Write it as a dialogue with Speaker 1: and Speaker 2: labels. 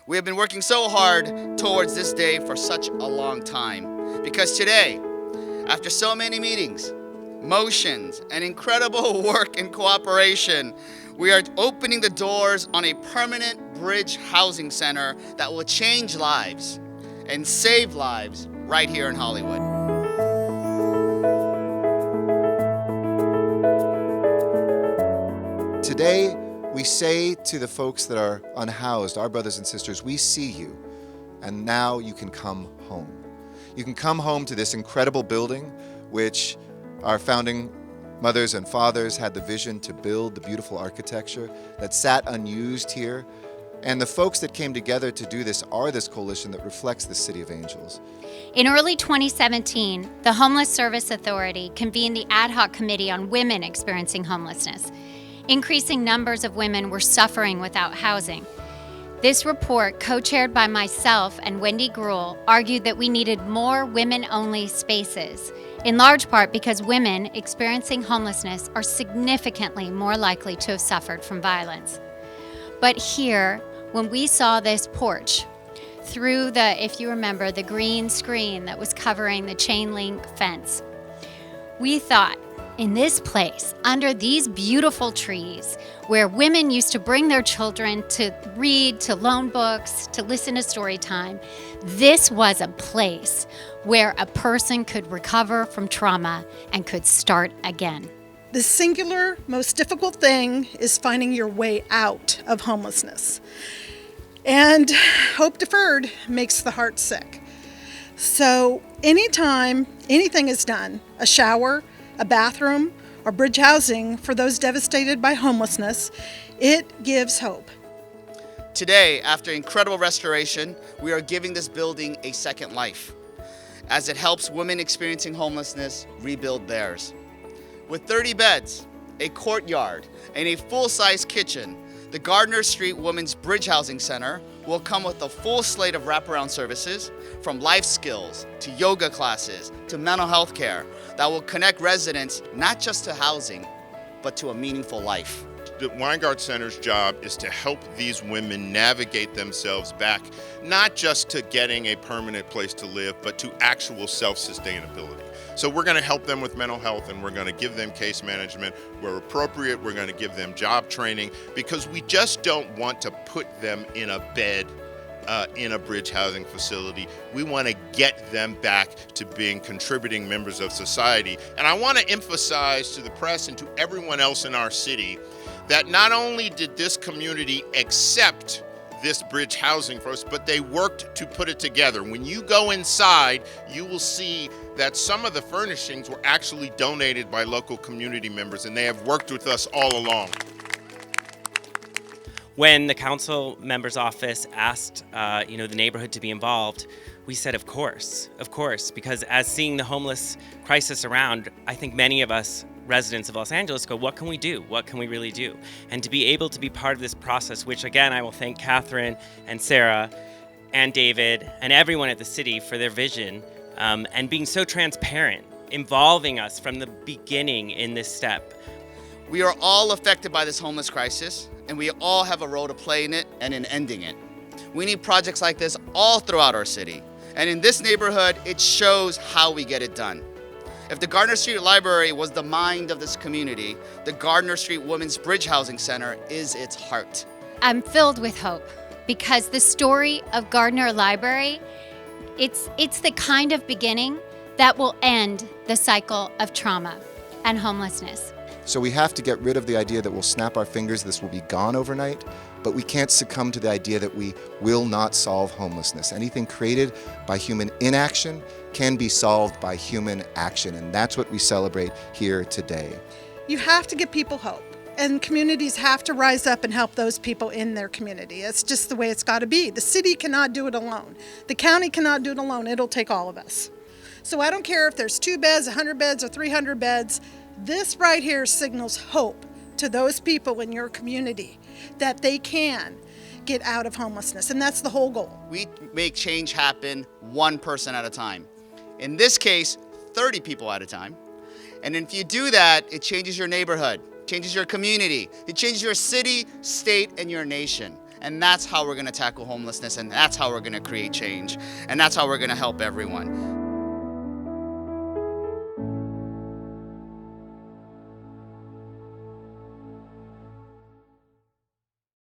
Speaker 1: We have been working so hard towards this day for such a long time because today, after so many meetings, motions, and incredible work and cooperation, we are opening the doors on a permanent bridge housing center that will change lives and save lives right here in Hollywood.
Speaker 2: Today, we say to the folks that are unhoused, our brothers and sisters, we see you, and now you can come home. You can come home to this incredible building, which our founding mothers and fathers had the vision to build, the beautiful architecture that sat unused here. And the folks that came together to do this are this coalition that reflects the City of Angels.
Speaker 3: In early 2017, the Homeless Service Authority convened the Ad Hoc Committee on Women Experiencing Homelessness. Increasing numbers of women were suffering without housing. This report, co-chaired by myself and Wendy Gruhl, argued that we needed more women-only spaces, in large part because women experiencing homelessness are significantly more likely to have suffered from violence. But here, when we saw this porch, through the, if you remember, the green screen that was covering the chain link fence, we thought, in this place, under these beautiful trees, where women used to bring their children to read, to loan books, to listen to story time, this was a place where a person could recover from trauma and could start again.
Speaker 4: The singular, most difficult thing is finding your way out of homelessness. And hope deferred makes the heart sick. So anytime anything is done, a shower, a bathroom, or bridge housing for those devastated by homelessness, it gives hope.
Speaker 1: Today, after incredible restoration, we are giving this building a second life, as it helps women experiencing homelessness rebuild theirs. With 30 beds, a courtyard, and a full-size kitchen, the Gardner Street Women's Bridge Housing Center will come with a full slate of wraparound services, from life skills to yoga classes to mental health care, that will connect residents not just to housing, but to a meaningful life.
Speaker 5: The Weingart Center's job is to help these women navigate themselves back, not just to getting a permanent place to live, but to actual self-sustainability. So we're going to help them with mental health, and we're going to give them case management where appropriate. We're going to give them job training, because we just don't want to put them in a bed in a bridge housing facility. We want to get them back to being contributing members of society. And I want to emphasize to the press and to everyone else in our city that not only did this community accept this bridge housing for us, but they worked to put it together. When you go inside, you will see that some of the furnishings were actually donated by local community members, and they have worked with us all along.
Speaker 6: When the council member's office asked, the neighborhood to be involved, we said, of course, because as seeing the homeless crisis around, I think many of us residents of Los Angeles go, what can we do? What can we really do? And to be able to be part of this process, which again, I will thank Catherine and Sarah and David and everyone at the city for their vision and being so transparent, involving us from the beginning in this step.
Speaker 1: We are all affected by this homeless crisis, and we all have a role to play in it and in ending it. We need projects like this all throughout our city. And in this neighborhood, it shows how we get it done. If the Gardner Street Library was the mind of this community, the Gardner Street Women's Bridge Housing Center is its heart.
Speaker 3: I'm filled with hope because the story of Gardner Library, it's the kind of beginning that will end the cycle of trauma and homelessness.
Speaker 2: So we have to get rid of the idea that we'll snap our fingers, this will be gone overnight, but we can't succumb to the idea that we will not solve homelessness. Anything created by human inaction can be solved by human action, and that's what we celebrate here today.
Speaker 4: You have to give people hope, and communities have to rise up and help those people in their community. It's just the way it's got to be. The city cannot do it alone. The county cannot do it alone. It'll take all of us. So I don't care if there's 2 beds, 100 beds, or 300 beds. This right here signals hope to those people in your community that they can get out of homelessness, and that's the whole goal.
Speaker 1: We make change happen one person at a time. In this case, 30 people at a time. And if you do that, it changes your neighborhood, changes your community, it changes your city, state, and your nation. And that's how we're going to tackle homelessness, and that's how we're going to create change, and that's how we're going to help everyone.